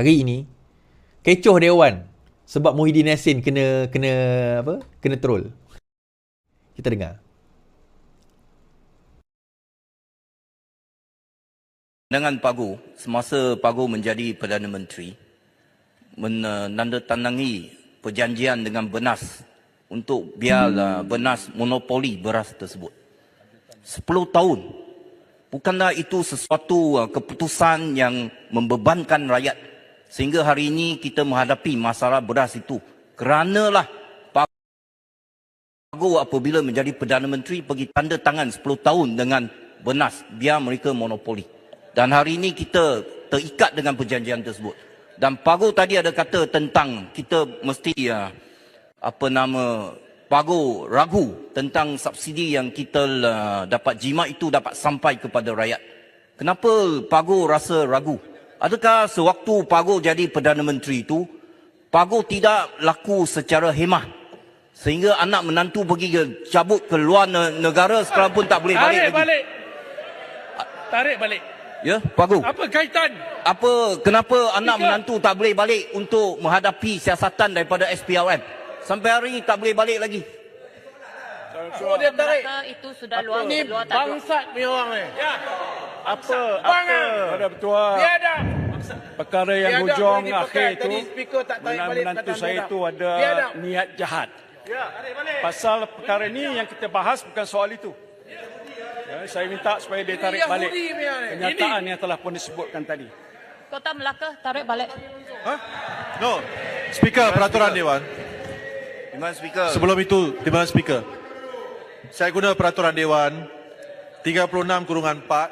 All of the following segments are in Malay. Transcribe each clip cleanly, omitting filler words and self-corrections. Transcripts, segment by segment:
hari ini kecoh Dewan sebab Muhyiddin Yassin kena troll. Kita dengar. Dengan Pagu, semasa Pagu menjadi Perdana Menteri, menandatangangi perjanjian dengan Benas untuk biar Benas monopoli beras tersebut. 10 tahun. Bukanlah itu sesuatu keputusan yang membebankan rakyat. Sehingga hari ini kita menghadapi masalah beras itu. Keranalah Pagu apabila menjadi Perdana Menteri pergi tanda tangan 10 tahun dengan Benas biar mereka monopoli. Dan hari ini kita terikat dengan perjanjian tersebut. Dan Pagu tadi ada kata tentang kita mesti Pagu ragu tentang subsidi yang kita dapat jimat itu dapat sampai kepada rakyat. Kenapa Pagu rasa ragu? Adakah sewaktu Pagu jadi Perdana Menteri itu, Pagu tidak laku secara hemah? Sehingga anak menantu pergi cabut ke luar negara sekarang pun tak boleh balik lagi. Tarik balik. Ya, Pagu. Apa kaitan? Kenapa anak menantu tak boleh balik untuk menghadapi siasatan daripada SPRM? Sampai hari ini tak boleh balik lagi. Semua dia tarik. Itu sudah luar Ini luar tajuk. bangsat punya orang ni. Ya. Apa Pada betul Biada. perkara yang Biada hujung boleh dipakai. akhir itu Tadi speaker tak tarik balik menantu perkataan saya biada. itu ada Biada. niat jahat. Ya, tarik balik. Pasal perkara ini yang kita bahas bukan soal itu. Ya, saya minta supaya dia tarik Yahudi balik punya ni. kenyataan yang telah pun disebutkan tadi. Kota Melaka tarik balik. No. Speaker Peraturan Dewan. Di mana speaker? Sebelum itu, di mana speaker? Saya guna Peraturan Dewan 36/4.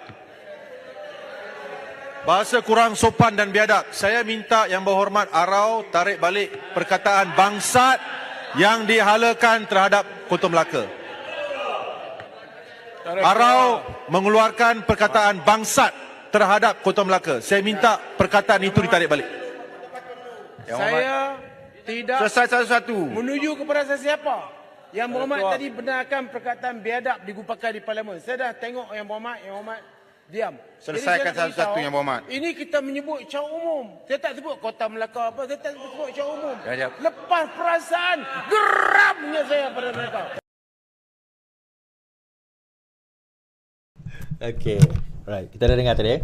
Bahasa kurang sopan dan biadab. Saya minta Yang Berhormat Arau tarik balik perkataan bangsat yang dihalakan terhadap Kota Melaka. Arau mengeluarkan perkataan bangsat terhadap Kota Melaka. Saya minta perkataan itu ditarik balik. Saya tidak Selesai satu-satu. menuju kepada sesiapa. Yang Berhormat tadi benarkan perkataan biadab digupakan di Parlimen. Saya dah tengok Yang Berhormat diam. Selesaikan Jadi saya nak satu-satu, beritahu, Yang Berhormat. Ini kita menyebut secara umum. Saya tak sebut Kota Melaka apa. Saya tak sebut secara umum. Ya. Lepas perasaan geramnya saya pada mereka. Okay. Alright. Kita dah dengar tadi.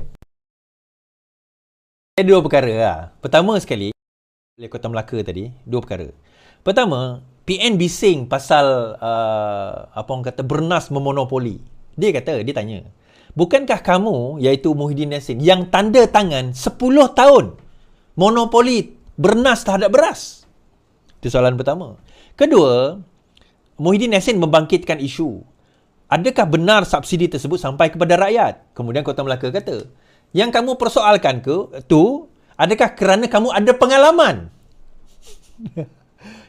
Ada dua perkara lah. Pertama sekali, oleh Kota Melaka tadi, dua perkara. Pertama, PN bising pasal apa orang kata bernas memonopoli. Dia tanya, bukankah kamu iaitu Muhyiddin Yassin yang tanda tangan 10 tahun monopoli bernas terhadap beras? Itu soalan pertama. Kedua, Muhyiddin Yassin membangkitkan isu, adakah benar subsidi tersebut sampai kepada rakyat? Kemudian Kota Melaka kata, yang kamu persoalkan tu adakah kerana kamu ada pengalaman?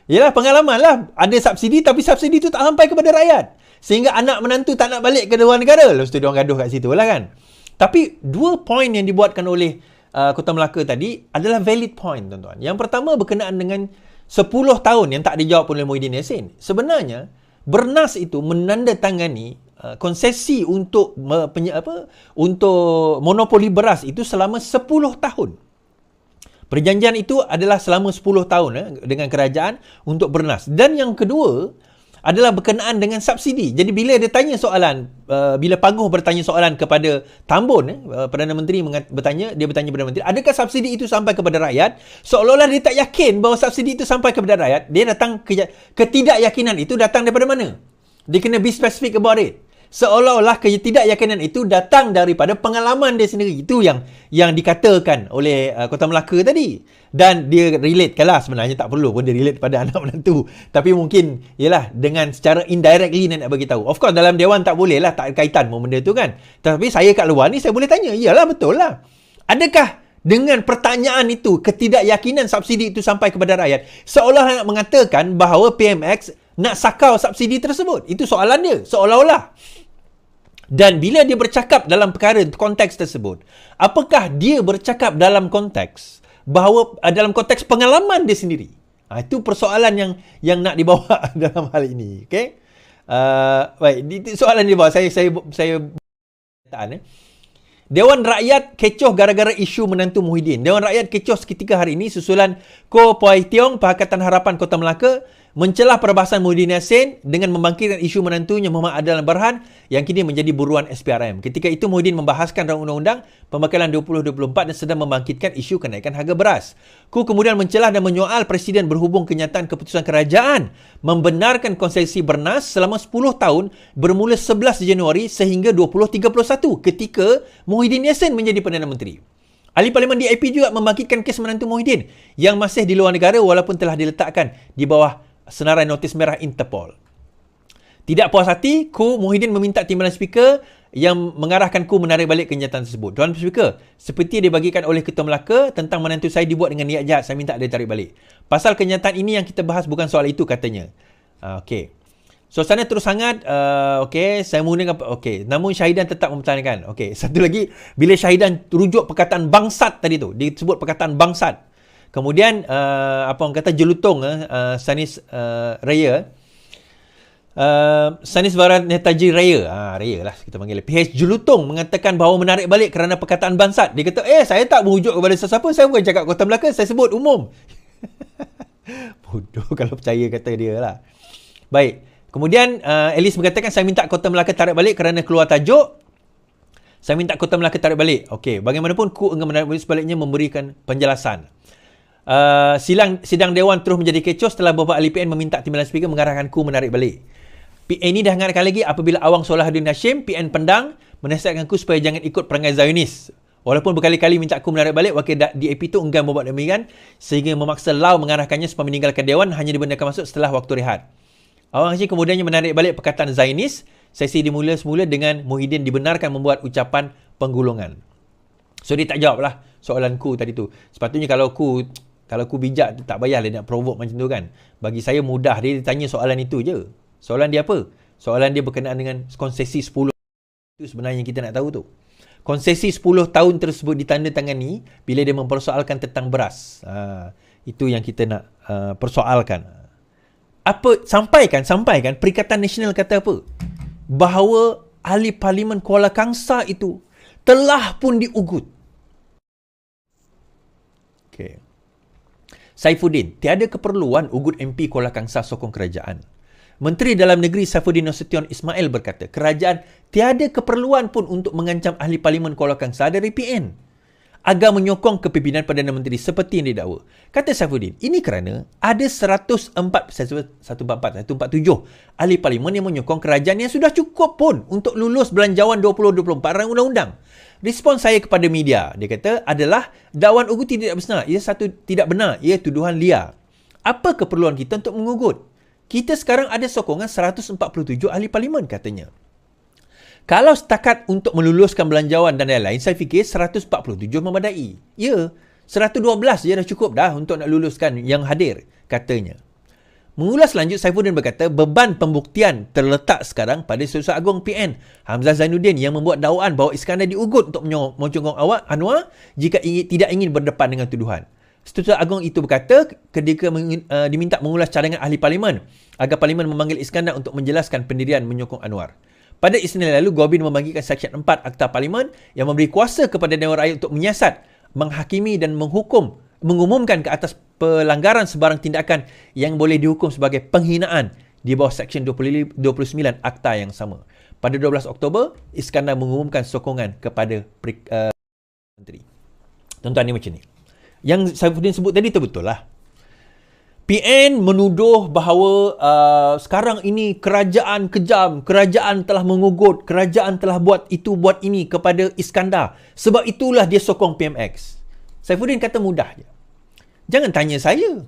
Yelah, pengalaman lah. Ada subsidi tapi subsidi tu tak sampai kepada rakyat. Sehingga anak menantu tak nak balik ke luar negara. Lepas tu diorang gaduh kat situ lah kan. Tapi dua poin yang dibuatkan oleh Kota Melaka tadi adalah valid point, tuan-tuan. Yang pertama berkenaan dengan 10 tahun yang tak dijawab oleh Muhyiddin Yassin. Sebenarnya, Bernas itu menandatangani konsesi untuk untuk monopoli beras itu selama 10 tahun. Perjanjian itu adalah selama 10 tahun dengan kerajaan untuk bernas. Dan yang kedua adalah berkenaan dengan subsidi. Jadi bila dia tanya soalan, bila Paguh bertanya soalan kepada Tambun, Perdana Menteri bertanya Perdana Menteri, adakah subsidi itu sampai kepada rakyat? Seolah-olah dia tak yakin bahawa subsidi itu sampai kepada rakyat. Dia datang ketidakyakinan itu datang daripada mana? Dia kena be specific about it. Seolah-olah ketidakyakinan itu datang daripada pengalaman dia sendiri. Itu yang dikatakan oleh Kota Melaka tadi. Dan dia relate lah, sebenarnya tak perlu pun dia relate pada anak menantu. Tapi mungkin, yelah, dengan secara indirectly nak bagi tahu. Of course, dalam Dewan tak boleh lah, tak kaitan pun benda tu kan. Tapi saya kat luar ni, saya boleh tanya. Yalah, betul lah. Adakah dengan pertanyaan itu, ketidakyakinan subsidi itu sampai kepada rakyat, seolah nak mengatakan bahawa PMX nak sakau subsidi tersebut? Itu soalan dia, seolah-olah. Dan bila dia bercakap dalam perkara konteks tersebut, apakah dia bercakap dalam konteks bahawa dalam konteks pengalaman dia sendiri? Itu persoalan yang nak dibawa dalam hal ini. Okay? Baik, soalan dia bawa saya Dewan Rakyat kecoh gara-gara isu menantu Muhyiddin. Dewan Rakyat kecoh seketika hari ini susulan Ko Poi Tiong, Pakatan Harapan Kota Melaka, mencelah perbahasan Muhyiddin Yassin dengan membangkitkan isu menantunya Muhammad Adlan Berhan yang kini menjadi buruan SPRM. Ketika itu Muhyiddin membahaskan rancangan undang-undang pembekalan 2024 dan sedang membangkitkan isu kenaikan harga beras. Ku kemudian mencelah dan menyoal Presiden berhubung kenyataan keputusan kerajaan membenarkan konsesi bernas selama 10 tahun bermula 11 Januari sehingga 2031 ketika Muhyiddin Yassin menjadi Perdana Menteri. Ahli Parlimen DIP juga membangkitkan kes menantu Muhyiddin yang masih di luar negara walaupun telah diletakkan di bawah senarai notis merah Interpol. Tidak puas hati, Ku Muhyiddin meminta timbalan speaker yang mengarahkan Ku menarik balik kenyataan tersebut. Tuan Speaker, seperti dibagikan oleh Ketua Melaka tentang menantu saya dibuat dengan niat jahat, saya minta dia tarik balik. Pasal kenyataan ini yang kita bahas bukan soal itu katanya. Okey. Suasana terus hangat. Okey, saya menggunakan namun Syahidan tetap mempertahankan. Okey, satu lagi, bila Syahidan rujuk perkataan bangsat tadi tu, disebut perkataan bangsat. Kemudian apa orang kata jelutong Sanis Raya. Sanis Barat Netaji Raya. Raya lah kita panggil. PH Jelutong mengatakan bahawa menarik balik kerana perkataan bangsat. Dia kata, saya tak merujuk kepada sesiapa, saya bukan cakap Kota Melaka, saya sebut umum. Bodoh kalau percaya kata dia lah. Baik. Kemudian Alice mengatakan, saya minta Kota Melaka tarik balik kerana keluar tajuk. Saya minta Kota Melaka tarik balik. Okey, bagaimanapun Ku enggan menarik balik, sebaliknya memberikan penjelasan. Sidang Dewan terus menjadi kecoh setelah beberapa ahli PN meminta timbalan speaker mengarahkan Ku menarik balik. PN ini dah hangatkan lagi apabila Awang Solahuddin Hashim, PN Pendang, menasihatkan Ku supaya jangan ikut perangai Zionis. Walaupun berkali-kali minta Ku menarik balik, wakil DAP itu enggan membuat demikian sehingga memaksa Lau mengarahkannya supaya meninggalkan Dewan hanya dibenarkan masuk setelah waktu rehat. Awang Hashim kemudiannya menarik balik perkataan Zionis. Sesi dimula semula dengan Muhyiddin dibenarkan membuat ucapan penggulungan. So dia tak jawab lah soalan Ku tadi tu. Sepatutnya kalau Ku bijak, tak payahlah nak provoke macam tu kan. Bagi saya mudah dia tanya soalan itu je. Soalan dia apa? Soalan dia berkenaan dengan konsesi 10 itu sebenarnya kita nak tahu tu. Konsesi 10 tahun tersebut ditandatangani bila dia mempersoalkan tentang beras. Itu yang kita nak persoalkan. Apa sampaikan Perikatan Nasional kata apa? Bahawa ahli Parlimen Kuala Kangsar itu telah pun diugut. Okey. Saifuddin, tiada keperluan ugut MP Kuala Kangsar sokong kerajaan. Menteri Dalam Negeri Saifuddin Nasution Ismail berkata, kerajaan tiada keperluan pun untuk mengancam ahli Parlimen Kuala Kangsar dari PN agar menyokong kepimpinan Perdana Menteri seperti yang didakwa. Kata Saifuddin, ini kerana ada 147 ahli Parlimen yang menyokong kerajaan yang sudah cukup pun untuk lulus belanjawan 2024 rancangan undang-undang. Respon saya kepada media, dia kata, adalah dakwaan ugut tidak benar. Tidak benar, ia tuduhan liar. Apa keperluan kita untuk mengugut? Kita sekarang ada sokongan 147 ahli Parlimen katanya. Kalau setakat untuk meluluskan belanjawan dan lain-lain, saya fikir 147 memadai. Ya, 112 je dah cukup dah untuk nak luluskan yang hadir, katanya. Mengulas lanjut, Saifuddin berkata, beban pembuktian terletak sekarang pada Setiausaha Agung PN Hamzah Zainuddin yang membuat dakwaan bahawa Iskandar diugut untuk menyokong Anwar jika tidak ingin berdepan dengan tuduhan. Setiausaha Agung itu berkata ketika diminta mengulas cadangan ahli Parlimen agar Parlimen memanggil Iskandar untuk menjelaskan pendirian menyokong Anwar. Pada Isnin lalu, Gobin membagikan Seksyen 4 Akta Parlimen yang memberi kuasa kepada Dewan Rakyat untuk menyiasat, menghakimi dan mengumumkan ke atas pelanggaran sebarang tindakan yang boleh dihukum sebagai penghinaan di bawah Seksyen 29 Akta yang sama. Pada 12 Oktober, Iskandar mengumumkan sokongan kepada Menteri. Tuan-tuan, ni macam ni. Yang Saifuddin sebut tadi tu betul lah. PN menuduh bahawa sekarang ini kerajaan kejam, kerajaan telah mengugut, kerajaan telah buat itu, buat ini kepada Iskandar. Sebab itulah dia sokong PMX. Saifuddin kata mudah je. Jangan tanya saya.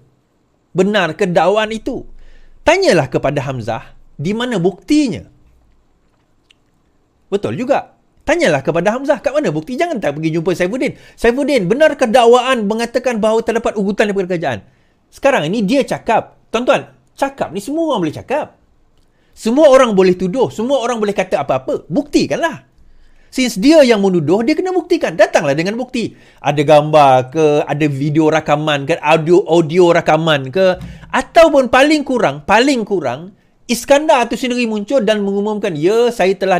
Benar ke dakwaan itu? Tanyalah kepada Hamzah, di mana buktinya? Betul juga. Tanyalah kepada Hamzah, kat mana bukti? Jangan tak pergi jumpa Saifuddin. Saifuddin, benarkah dakwaan mengatakan bahawa terdapat ugutan daripada kerajaan? Sekarang ini dia cakap. Tuan-tuan, cakap ni semua orang boleh cakap. Semua orang boleh tuduh. Semua orang boleh kata apa-apa. Buktikanlah. Since dia yang menuduh, dia kena buktikan. Datanglah dengan bukti. Ada gambar ke, ada video rakaman ke, audio rakaman ke, ataupun paling kurang, Iskandar tu sendiri muncul dan mengumumkan, ya, saya telah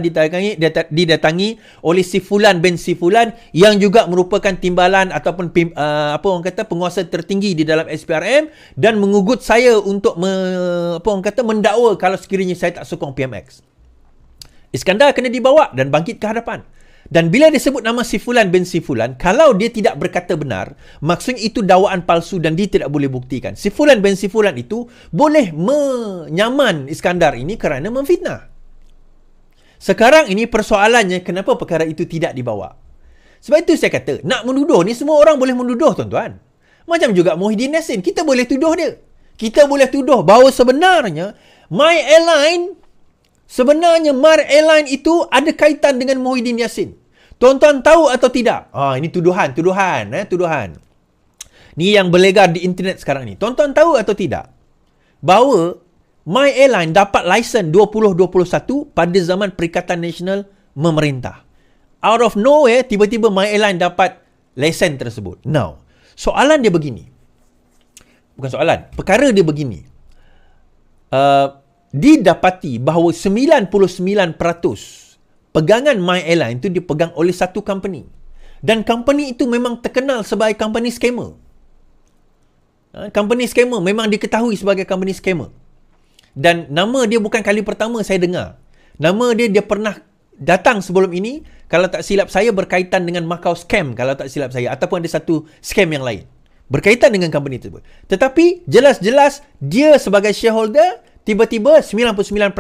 didatangi oleh si Fulan bin si Fulan yang juga merupakan timbalan ataupun penguasa tertinggi di dalam SPRM dan mengugut saya untuk mendakwa kalau sekiranya saya tak sokong PMX. Iskandar kena dibawa dan bangkit ke hadapan. Dan bila disebut nama si Fulan bin si Fulan, kalau dia tidak berkata benar, maksudnya itu dakwaan palsu dan dia tidak boleh buktikan. Si Fulan bin si Fulan itu boleh menyaman Iskandar ini kerana memfitnah. Sekarang ini persoalannya, kenapa perkara itu tidak dibawa? Sebab itu saya kata, nak menuduh ni semua orang boleh menuduh, tuan-tuan. Macam juga Muhyiddin Yassin, kita boleh tuduh dia. Kita boleh tuduh bahawa sebenarnya My Airline itu ada kaitan dengan Muhyiddin Yassin. Tuan-tuan tahu atau tidak? Ini tuduhan. Ni yang berlegar di internet sekarang ni. Tuan-tuan tahu atau tidak? Bahawa My Airline dapat lesen 2021 pada zaman Perikatan Nasional memerintah. Out of nowhere, tiba-tiba My Airline dapat lesen tersebut. Now, soalan dia begini. Bukan soalan. Perkara dia begini. Didapati bahawa 99% pegangan My Airline itu dipegang oleh satu company. Dan company itu memang terkenal sebagai company scammer. Company scammer memang diketahui sebagai company scammer. Dan nama dia bukan kali pertama saya dengar. Nama dia pernah datang sebelum ini, kalau tak silap saya berkaitan dengan Macau scam, kalau tak silap saya, ataupun ada satu scam yang lain berkaitan dengan company tersebut. Tetapi jelas-jelas dia sebagai shareholder, tiba-tiba 99%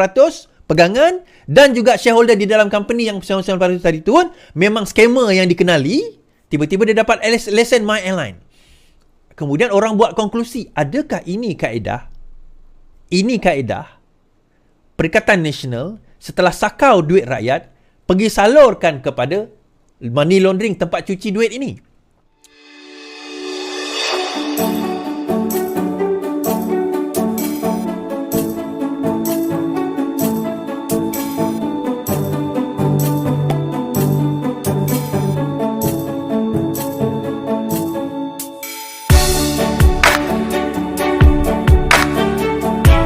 pegangan dan juga shareholder di dalam company yang 99% tadi tu pun memang scammer yang dikenali, tiba-tiba dia dapat lesen My Airline. Kemudian orang buat konklusi, adakah ini kaedah Perikatan Nasional setelah sakau duit rakyat pergi salurkan kepada money laundering, tempat cuci duit ini?